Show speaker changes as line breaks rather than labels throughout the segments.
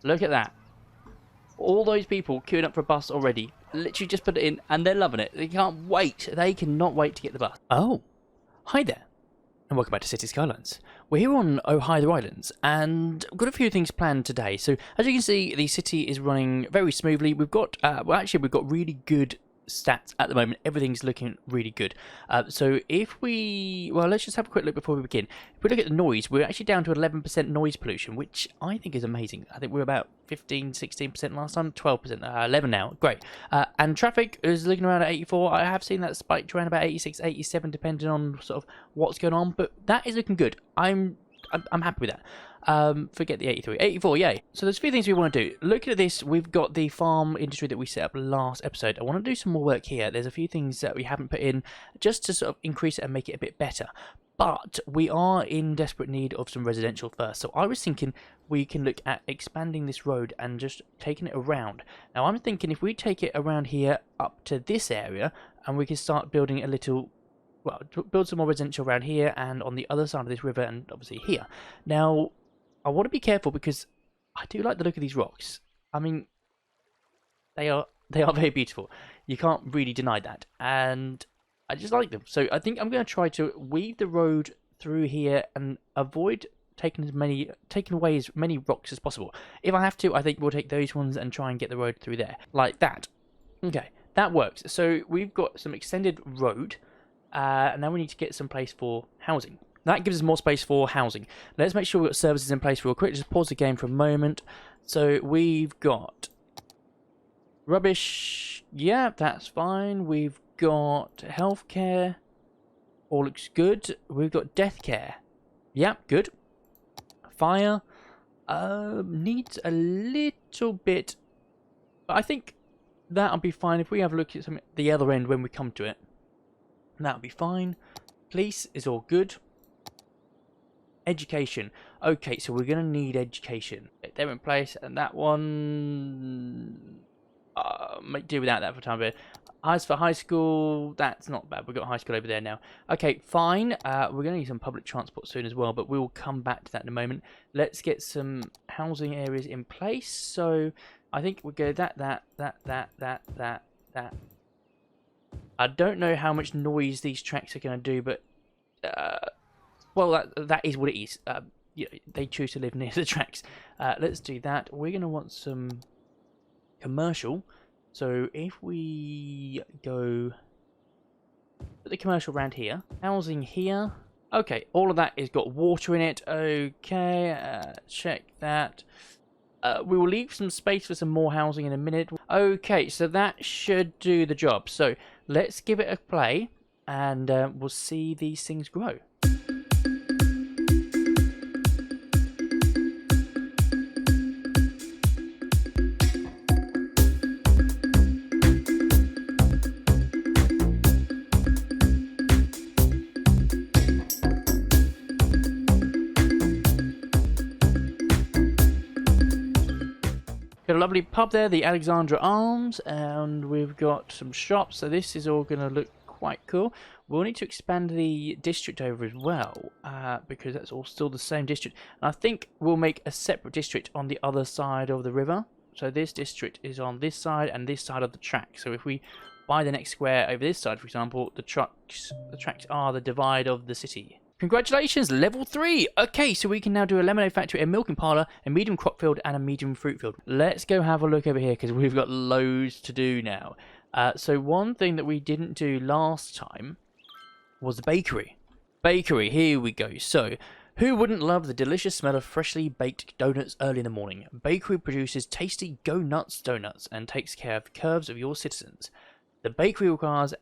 Look at that. All those people queuing up for a bus already. Literally just put it in and they're loving it. They can't wait. They cannot wait to get the bus. Oh, hi there. And welcome back to City Skylines. We're here on Ohio Islands, and we've got a few things planned today. So, as you can see, the city is running very smoothly. We've got, we've got really good stats at the moment. Everything's looking really good. So if we, let's just have a quick look before we begin. If we look at the noise, we're actually down to 11% noise pollution, which I think is amazing. I think we were about 15, 16% last time, 12%, 11 now. Great. And traffic is looking around at 84. I have seen that spike to around about 86, 87, depending on sort of what's going on, but that is looking good. I'm happy with that. Forget the 83. 84, yay. So there's a few things we want to do. Looking at this, we've got the farm industry that we set up last episode. I want to do some more work here. There's a few things that we haven't put in just to sort of increase it and make it a bit better. But we are in desperate need of some residential first. So I was thinking we can look at expanding this road and just taking it around. Now I'm thinking if we take it around here up to this area and we can start building a little, well, build some more residential around here and on the other side of this river and obviously here. Now, I want to be careful because I do like the look of these rocks. I mean, they are very beautiful. You can't really deny that. And I just like them. So I think I'm going to try to weave the road through here and avoid taking away as many rocks as possible. If I have to, I think we'll take those ones and try and get the road through there. Like that. Okay, that works. So we've got some extended road. And now we need to get some place for housing. That gives us more space for housing. Let's make sure we've got services in place real quick. Just pause the game for a moment. So we've got rubbish. Yeah, that's fine. We've got healthcare. All looks good. We've got death care. Yeah, good. Fire. Needs a little bit. But I think that'll be fine if we have a look at the other end when we come to it. That'll be fine. Police is all good. Education. Okay, so we're going to need education. They're in place, and that one... make do without that for time being. As for high school, that's not bad. We've got high school over there now. Okay, fine. We're going to need some public transport soon as well, but we will come back to that in a moment. Let's get some housing areas in place. So, I think we'll go that. I don't know how much noise these tracks are going to do, but... well, that is what it is. They choose to live near the tracks. Let's do that. We're going to want some commercial. So if we go... Put the commercial around here. Housing here. Okay, all of that has got water in it. Okay, check that. We will leave some space for some more housing in a minute. Okay, so that should do the job. So let's give it a play and we'll see these things grow. Got a lovely pub there, the Alexandra Arms, and we've got some shops, so this is all going to look quite cool. We'll need to expand the district over as well, because that's all still the same district. And I think we'll make a separate district on the other side of the river. So this district is on this side and this side of the track. So if we buy the next square over this side, for example, the tracks are the divide of the city. Congratulations, level 3! Okay, so we can now do a lemonade factory, a milking parlour, a medium crop field, and a medium fruit field. Let's go have a look over here, because we've got loads to do now. So one thing that we didn't do last time was the bakery. Bakery, here we go. So, who wouldn't love the delicious smell of freshly baked donuts early in the morning? Bakery produces tasty Go Nuts donuts and takes care of the curves of your citizens. The bakery requires...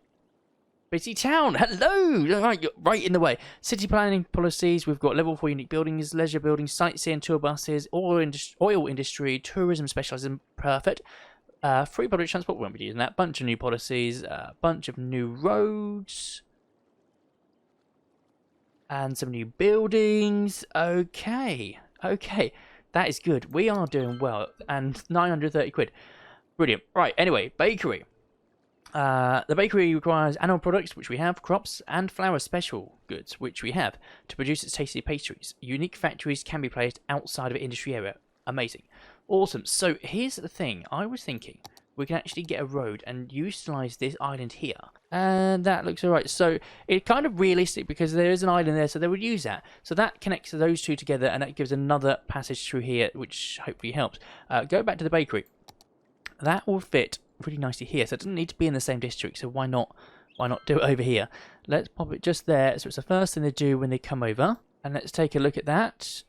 Busy town, hello! Right, you're right in the way. City planning policies, we've got level 4 unique buildings, leisure buildings, sightseeing, tour buses, oil industry, tourism specialism, perfect. Free public transport, we won't be using that. Bunch of new policies, bunch of new roads. And some new buildings. Okay, that is good. We are doing well. And 930 quid. Brilliant. Right, anyway, bakery. The bakery requires animal products, which we have, crops, and flour special goods, which we have, to produce its tasty pastries. Unique factories can be placed outside of an industry area. Amazing. Awesome. So here's the thing. I was thinking we can actually get a road and utilize this island here. And that looks alright. So it's kind of realistic because there is an island there, so they would use that. So that connects those two together, and that gives another passage through here, which hopefully helps. Go back to the bakery. That will fit pretty nicely here. So it doesn't need to be in the same district, so why not do it over here? Let's pop it just there. So it's the first thing they do when they come over. And let's take a look at that.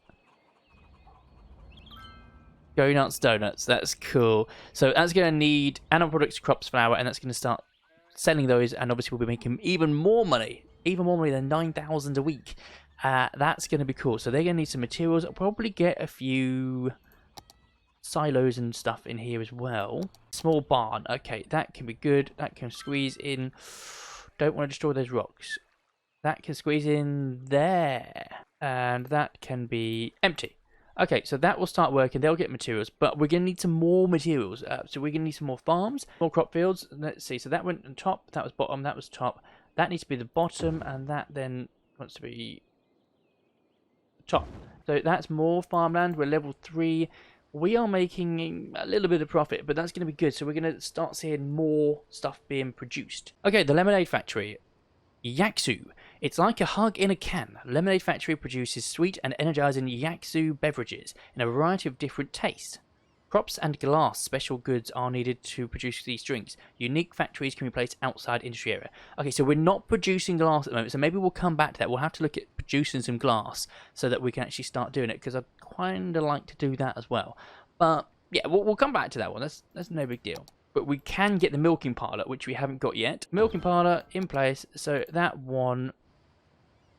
Go nuts donuts, that's cool. So that's going to need animal products, crops, flour, and that's going to start selling those, and obviously we'll be making even more money than 9,000 a week. That's going to be cool. So they're going to need some materials. I'll probably get a few silos and stuff in here as well. Small barn, okay, that can be good. That can squeeze in. Don't want to destroy those rocks. That can squeeze in there, and that can be empty. Okay, so that will start working. They'll get materials, but we're going to need some more materials. So we're going to need some more farms, more crop fields. Let's see. So that went on top. That was bottom. That was top. That needs to be the bottom, and that then wants to be top. So that's more farmland. We're level 3. We are making a little bit of profit, but that's going to be good. So we're going to start seeing more stuff being produced. Okay, the lemonade factory. Yaksu. It's like a hug in a can. Lemonade Factory produces sweet and energizing Yaksu beverages in a variety of different tastes. Crops and glass special goods are needed to produce these drinks. Unique factories can be placed outside industry area. Okay, so we're not producing glass at the moment, so maybe we'll come back to that. We'll have to look at producing some glass so that we can actually start doing it, because I'd kind of like to do that as well. But yeah, we'll come back to that one. That's no big deal. But we can get the milking parlour, which we haven't got yet. Milking parlour in place, so that one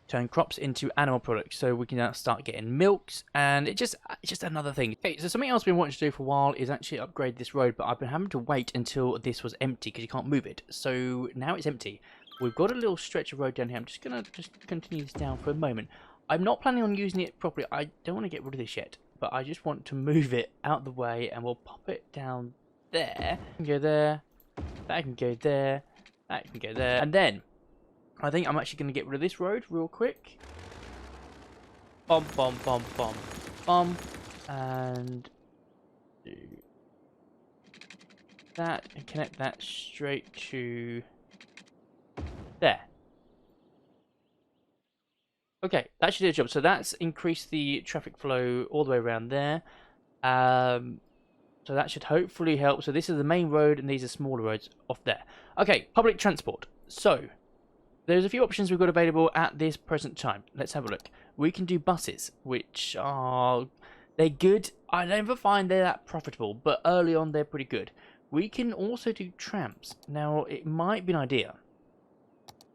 turn crops into animal products, so we can now start getting milks, and it's just another thing. Okay, so something else I've been wanting to do for a while is actually upgrade this road, but I've been having to wait until this was empty because you can't move it. So now it's empty. We've got a little stretch of road down here. I'm just gonna continue this down for a moment. I'm not planning on using it properly. I don't want to get rid of this yet, but I just want to move it out the way, and we'll pop it down there. Can go there. That can go there. That can go there. And then I think I'm actually going to get rid of this road real quick. Bum, bum, bum, bum, bum. And do that and connect that straight to there. Okay, that should do the job. So that's increased the traffic flow all the way around there. So that should hopefully help. So this is the main road, and these are smaller roads off there. Okay, public transport. So there's a few options we've got available at this present time. Let's have a look. We can do buses, which they're good. I never find they're that profitable, but early on they're pretty good. We can also do trams. Now, it might be an idea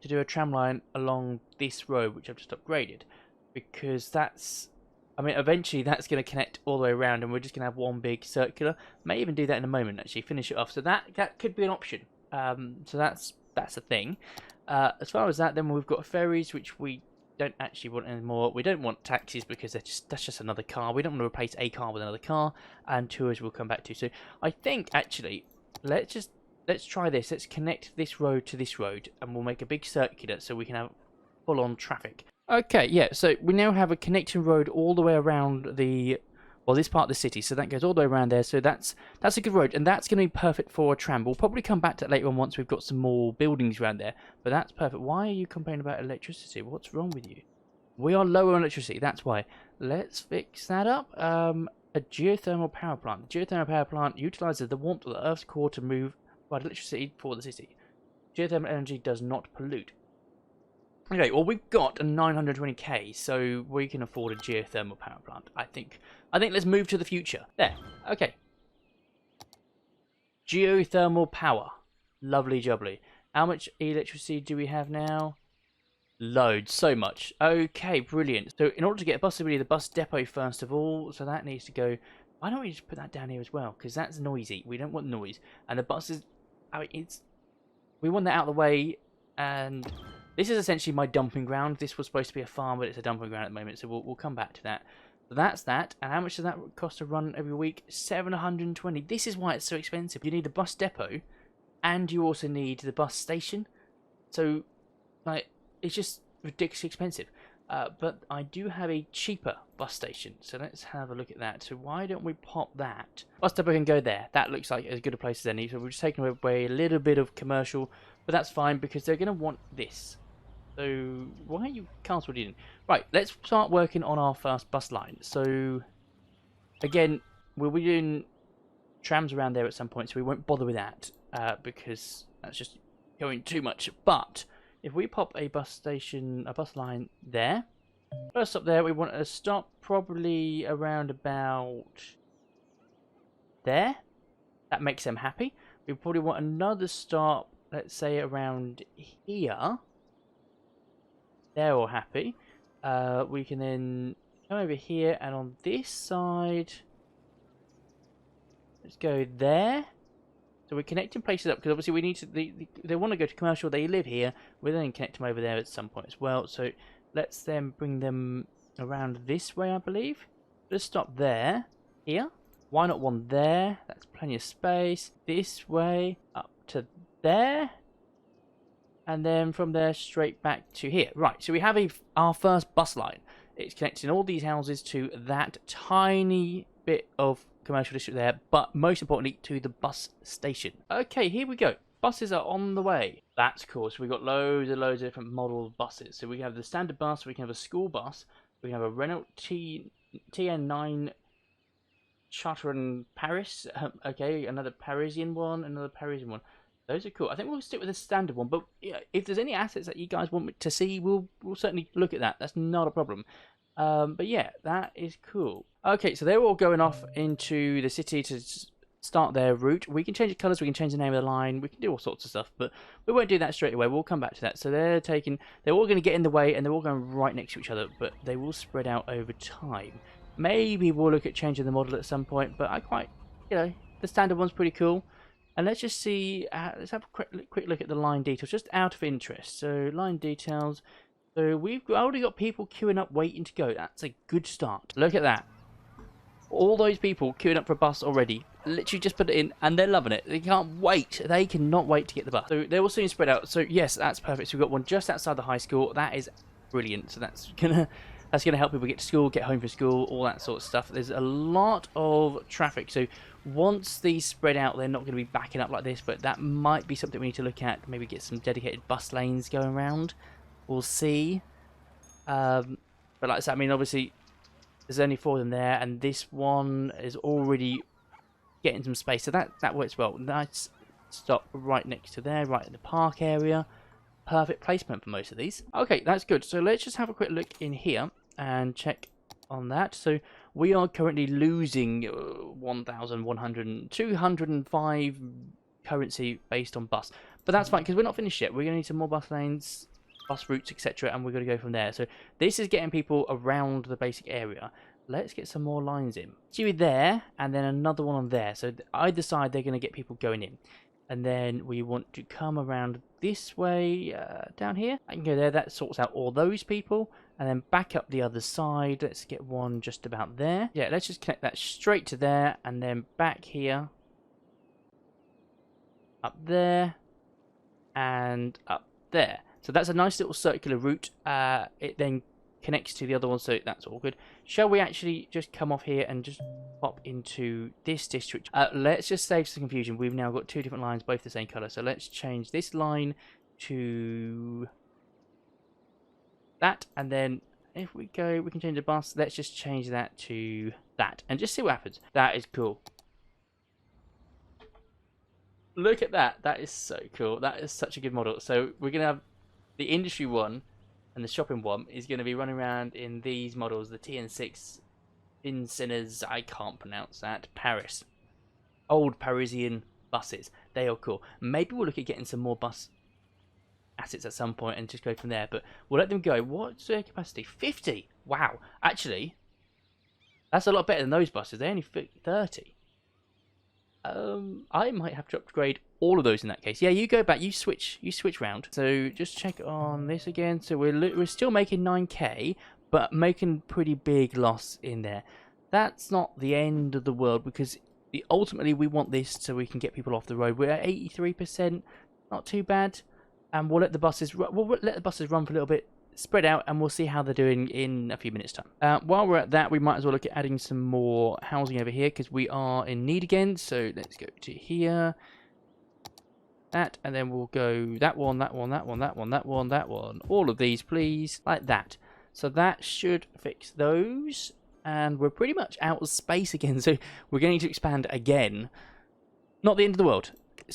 to do a tram line along this road, which I've just upgraded, because that's, I mean, eventually that's going to connect all the way around, and we're just going to have one big circular. May even do that in a moment, actually, finish it off. So that could be an option. So that's a thing. As far as that, then we've got ferries, which we don't actually want anymore. We don't want taxis because that's just another car. We don't want to replace a car with another car, and tours we'll come back to. So I think actually let's try this. Let's connect this road to this road, and we'll make a big circular so we can have full-on traffic. Okay, yeah. So we now have a connecting road all the way around this part of the city, so that goes all the way around there. So that's a good road, and that's going to be perfect for a tram. We'll probably come back to that later on once we've got some more buildings around there, but that's perfect. Why are you complaining about electricity? What's wrong with you? We are low on electricity, that's why. Let's fix that up. A geothermal power plant. The geothermal power plant utilizes the warmth of the Earth's core to provide electricity for the city. Geothermal energy does not pollute. Okay, well, we've got a 920k, so we can afford a geothermal power plant. I think let's move to the future. There. Okay. Geothermal power. Lovely jubbly. How much electricity do we have now? Loads. So much. Okay, brilliant. So in order to get a bus, we need the bus depot first of all. So that needs to go. Why don't we just put that down here as well? Because that's noisy. We don't want noise. And the buses, I mean, we want that out of the way. And this is essentially my dumping ground. This was supposed to be a farm, but it's a dumping ground at the moment, so we'll come back to that. So that's that. And how much does that cost to run every week? 720. This is why it's so expensive. You need a bus depot, and you also need the bus station. So, like, it's just ridiculously expensive. But I do have a cheaper bus station, so let's have a look at that. So why don't we pop that? Bus depot can go there. That looks like as good a place as any. So we're just taking away a little bit of commercial, but that's fine because they're going to want this. So why are you cancelled in? Right, let's start working on our first bus line. So again, we'll be doing trams around there at some point, so we won't bother with that because that's just going too much. But if we pop a bus station, a bus line there, first up there, we want to stop probably around about there. That makes them happy. We probably want another stop, let's say around here. They're all happy. We can then come over here, and on this side, let's go there. So we're connecting places up because obviously we need to. They want to go to commercial. They live here. We'll then connect them over there at some point as well. So let's then bring them around this way, I believe. Let's stop there. Here. Why not one there? That's plenty of space. This way up to there. And then from there straight back to here. Right, so we have our first bus line. It's connecting all these houses to that tiny bit of commercial district there, but most importantly to the bus station. Okay, here we go. Buses are on the way. That's cool. So we've got loads of different model buses. So we have the standard bus, we can have a school bus, we can have a Renault TN9 Charter and Paris. Okay, another Parisian one, another Parisian one. Those are cool. I think we'll stick with the standard one, but yeah, if there's any assets that you guys want me to see, we'll certainly look at that. That's not a problem. But yeah, that is cool. Okay, so they're all going off into the city to start their route. We can change the colours, we can change the name of the line, we can do all sorts of stuff, but we won't do that straight away. We'll come back to that. So they're all going to get in the way, and they're all going right next to each other, but they will spread out over time. Maybe we'll look at changing the model at some point, but I quite, the standard one's pretty cool. And let's just see, let's have a quick look at the line details, just out of interest. So, line details. So, we've already got people queuing up waiting to go. That's a good start. Look at that. All those people queuing up for a bus already. Literally just put it in, and they're loving it. They can't wait. They cannot wait to get the bus. So, they will soon spread out. So, yes, that's perfect. So, we've got one just outside the high school. That is brilliant. So, that's gonna help people get to school, get home from school, all that sort of stuff. There's a lot of traffic. So, once these spread out, they're not going to be backing up like this, but that might be something we need to look at. Maybe get some dedicated bus lanes going around. We'll see. But like I said, I mean, obviously, there's only 4 of them there, and this one is already getting some space, so that works well. Nice stop right next to there, right in the park area. Perfect placement for most of these. Okay, that's good. So let's just have a quick look in here and check on that. So we are currently losing 205 currency based on bus, but that's fine because we're not finished yet. We're going to need some more bus lanes, bus routes, etc., and we're going to go from there. So this is getting people around the basic area. Let's get some more lines in. See there, and then another one on there. So either side, they're going to get people going in. And then we want to come around this way down here. I can go there. That sorts out all those people. And then back up the other side. Let's get one just about there. Yeah, let's just connect that straight to there. And then back here. Up there. And up there. So that's a nice little circular route. It then connects to the other one, so that's all good. Shall we actually just come off here and just pop into this district? Let's just save some confusion. We've now got 2 different lines, both the same colour. So let's change this line to that, and then if we go, we can change the bus. Let's just change that to that, and just see what happens. That is cool. Look at that. That is so cool. That is such a good model. So we're going to have the industry one, and the shopping one is going to be running around in these models, the TN6 Insinners, I can't pronounce that, Paris. Old Parisian buses. They are cool. Maybe we'll look at getting some more bus assets at some point and just go from there, but we'll let them go. What's their capacity? 50! Wow. Actually, that's a lot better than those buses. They only fit 30. I might have to upgrade all of those in that case. Yeah, you go back, you switch round. So just check on this again. So we're still making 9k, but making pretty big loss in there. That's not the end of the world because ultimately we want this so we can get people off the road. We're at 83%, not too bad, and we'll let the buses run for a little bit, spread out, and we'll see how they're doing in a few minutes' time. While we're at that, we might as well look at adding some more housing over here, because we are in need again. So let's go to here. That, and then we'll go that one, that one, that one, that one, that one, that one. All of these, please, like that. So that should fix those. And we're pretty much out of space again, so we're going to expand again. Not the end of the world.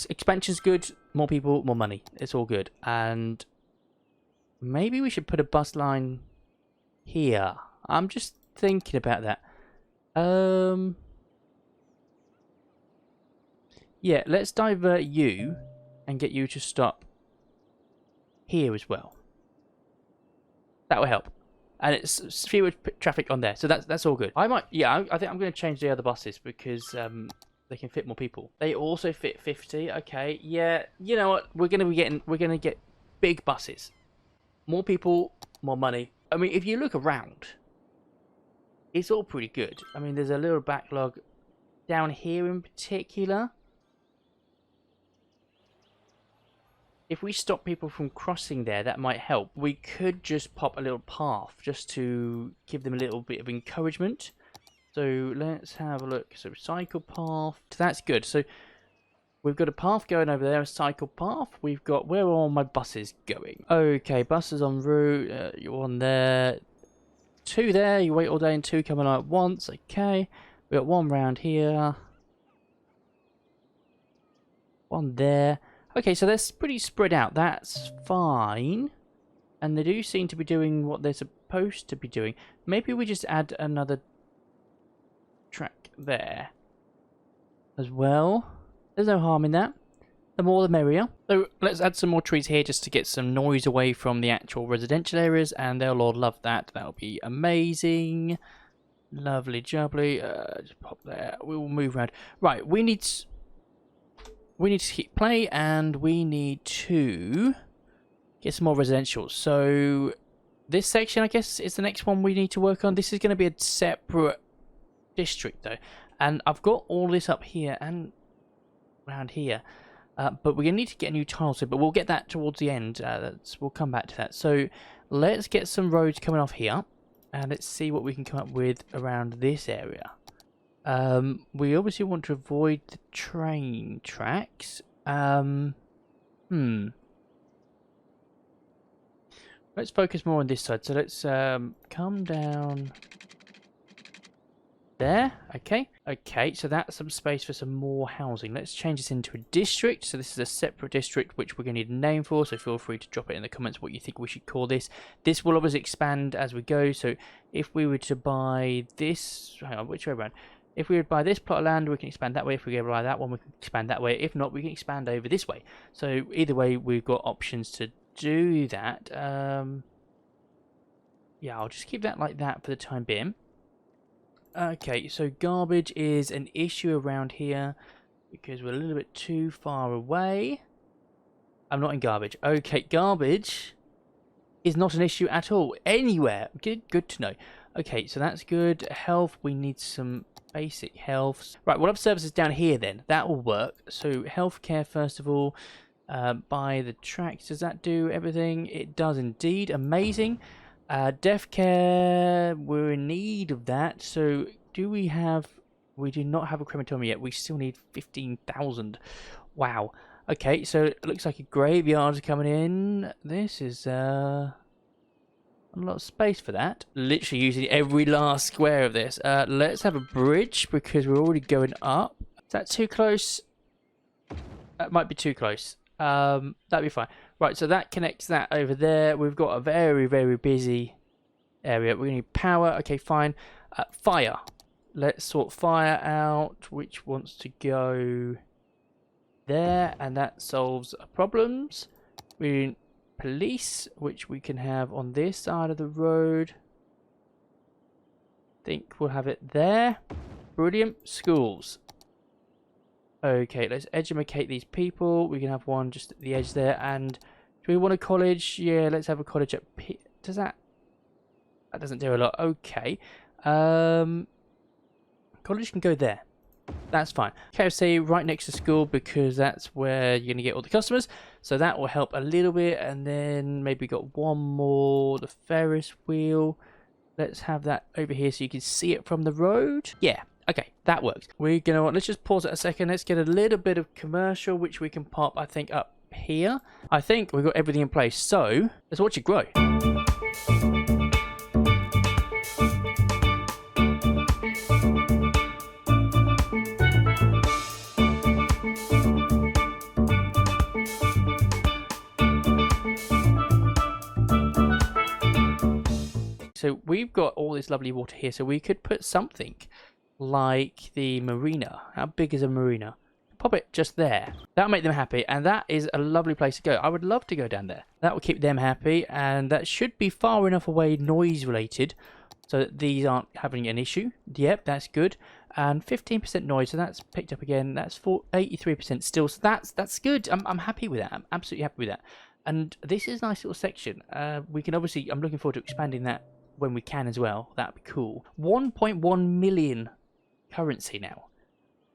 Expansion's good, more people, more money. It's all good. And maybe we should put a bus line here. I'm just thinking about that. Yeah, let's divert you and get you to stop here as well. That will help. And it's fewer traffic on there, so that's all good. I think I'm going to change the other buses because they can fit more people. They also fit 50. Okay, yeah. You know what? We're going to get big buses, more people, more money. I mean, if you look around, it's all pretty good. I mean, there's a little backlog down here in particular. If we stop people from crossing there, that might help. We could just pop a little path just to give them a little bit of encouragement. So let's have a look. So cycle path. That's good. So we've got a path going over there, a cycle path. We've got, where are all my buses going? Okay, buses en route. You're on there. 2 there. You wait all day and 2 coming out at once. Okay. We've got 1 round here. 1 there. Okay, so they're pretty spread out. That's fine. And they do seem to be doing what they're supposed to be doing. Maybe we just add another track there as well. There's no harm in that. The more the merrier. So let's add some more trees here just to get some noise away from the actual residential areas, and they'll all love that. That'll be amazing. Lovely jubbly. Just pop there. We will move around. Right, we need to hit play, and we need to get some more residential. So this section, I guess, is the next one we need to work on. This is going to be a separate district, though. And I've got all this up here and around here. But we're going to need to get a new tile, but we'll get that towards the end. We'll come back to that. So let's get some roads coming off here. And let's see what we can come up with around this area. We obviously want to avoid the train tracks. Let's focus more on this side. So let's come down there. Okay, so that's some space for some more housing. Let's change this into a district. So this is a separate district which we're going to need a name for, so feel free to drop it in the comments what you think we should call this. This will obviously expand as we go. So if we were to buy this, hang on, which way around? If we would buy this plot of land, we can expand that way. If we go buy that one, we can expand that way. If not, we can expand over this way. So either way, we've got options to do that. Yeah, I'll just keep that like that for the time being. Okay, so garbage is an issue around here because we're a little bit too far away. I'm not in garbage. Okay, garbage is not an issue at all. Anywhere. Good to know. Okay, so that's good. Health, we need some basic health. Right, we'll have services down here then. That will work. So healthcare first of all. Buy the tracks. Does that do everything? It does indeed. Amazing. Deaf care, we're in need of that. So do we have... We do not have a crematorium yet. We still need 15,000. Wow. Okay, so it looks like a graveyard's coming in. This is a lot of space for that. Literally using every last square of this. Let's have a bridge because we're already going up. Is that too close? That might be too close. That'd be fine. Right, so that connects that over there. We've got a very, very busy area. We're going to need power. Okay, fine. Fire. Let's sort fire out. Which wants to go there, and that solves our problems. We need police, which we can have on this side of the road. Think we'll have it there. Brilliant. Schools. Okay, let's educate these people. We can have one just at the edge there. And do we want a college? Yeah, let's have a college at does that... That doesn't do a lot. Okay. College can go there. That's fine. KFC right next to school because that's where you're going to get all the customers. So that will help a little bit. And then maybe got one more, the Ferris wheel. Let's have that over here so you can see it from the road. Yeah, okay, that works. We're gonna, let's just pause it a second. Let's get a little bit of commercial, which we can pop, I think, up here. I think we've got everything in place. So let's watch it grow. So we've got all this lovely water here, so we could put something like the marina. How big is a marina? Pop it just there. That'll make them happy, and that is a lovely place to go. I would love to go down there. That will keep them happy, and that should be far enough away noise related so that these aren't having an issue. Yep, that's good. And 15% noise, so that's picked up again. That's 83% still, so that's good. I'm happy with that. I'm absolutely happy with that. And this is a nice little section. We can obviously, I'm looking forward to expanding that when we can as well. That'd be cool. 1.1 million currency now,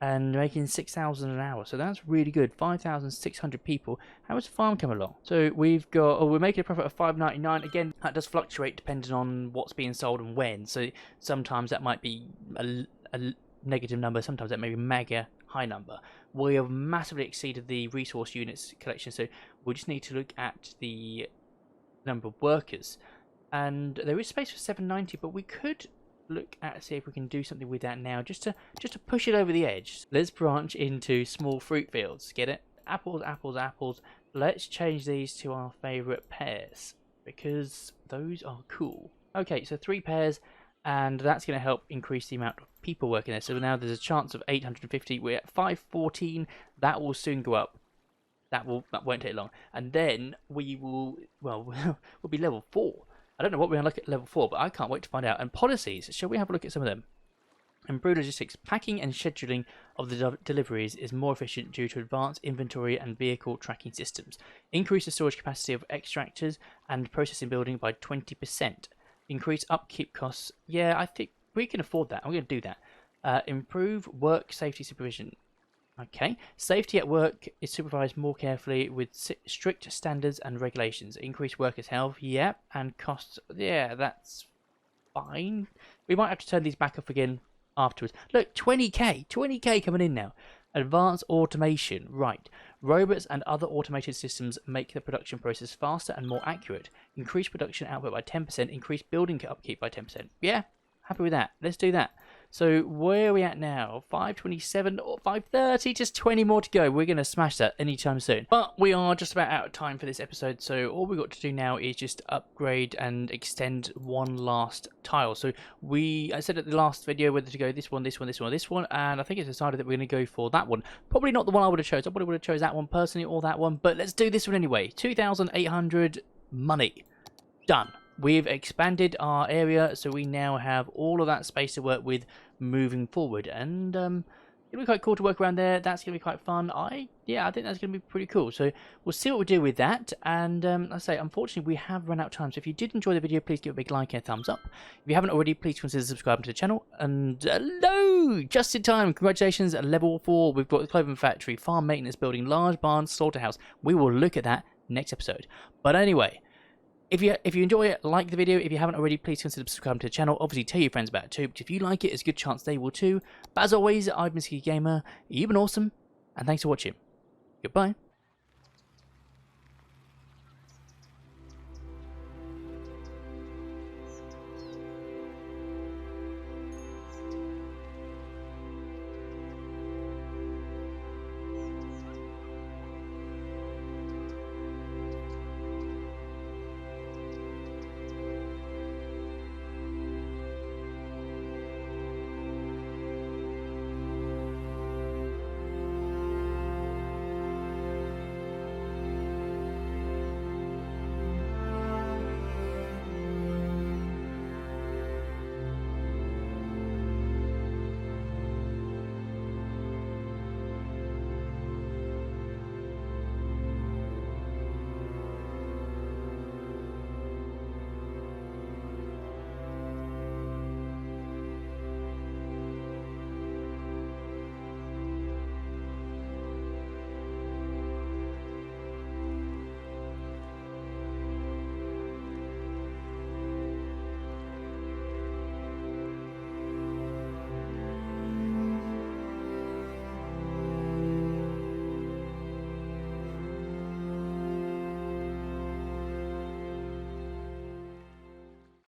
and making 6,000 an hour, so that's really good. 5,600 people. How has the farm come along? So we've got, oh, we're making a profit of 5.99. Again, that does fluctuate depending on what's being sold and when. So sometimes that might be a negative number, sometimes that may be a mega high number. We have massively exceeded the resource units collection, so we just need to look at the number of workers. And there is space for 790, but we could look at, see if we can do something with that now, just to push it over the edge. Let's branch into small fruit fields. Get it? Apples, apples, apples. Let's change these to our favorite pears, because those are cool. Okay, so 3 pears, and that's going to help increase the amount of people working there. So now there's a chance of 850. We're at 514. That will soon go up. That won't take long, and then we will, well, we'll be level 4. I don't know what we're going to look at level 4, but I can't wait to find out. And policies, shall we have a look at some of them? Improved logistics. Packing and scheduling of the deliveries is more efficient due to advanced inventory and vehicle tracking systems. Increase the storage capacity of extractors and processing building by 20%. Increase upkeep costs. Yeah, I think we can afford that. I'm going to do that. Improve work safety supervision. Okay. Safety at work is supervised more carefully with strict standards and regulations. Increase workers' health. Yep. And costs. Yeah, that's fine. We might have to turn these back off again afterwards. Look, 20k. 20k coming in now. Advanced automation. Right. Robots and other automated systems make the production process faster and more accurate. Increase production output by 10%. Increase building upkeep by 10%. Yeah. Happy with that. Let's do that. So where are we at now? 527 or 530? Just 20 more to go. We're going to smash that anytime soon. But we are just about out of time for this episode. So all we've got to do now is just upgrade and extend one last tile. So I said at the last video whether to go this one, this one, this one, or this one. And I think it's decided that we're going to go for that one. Probably not the one I would have chose. I probably would have chose that one personally or that one. But let's do this one anyway. 2,800 money. Done. We've expanded our area, so we now have all of that space to work with moving forward, and it'll be quite cool to work around there. That's gonna be quite fun. I think that's gonna be pretty cool. So we'll see what we do with that. And I say, unfortunately, we have run out of time. So if you did enjoy the video, please give it a big like and a thumbs up. If you haven't already, please consider subscribing to the channel. And hello, just in time. Congratulations, at level 4. We've got the clothing factory, farm maintenance building, large barn, slaughterhouse. We will look at that next episode. But anyway. If you enjoy it, like the video. If you haven't already, please consider subscribing to the channel. Obviously, tell your friends about it too, because if you like it, it's a good chance they will too. But as always, I've been Ski Gamer. You've been awesome, and thanks for watching. Goodbye.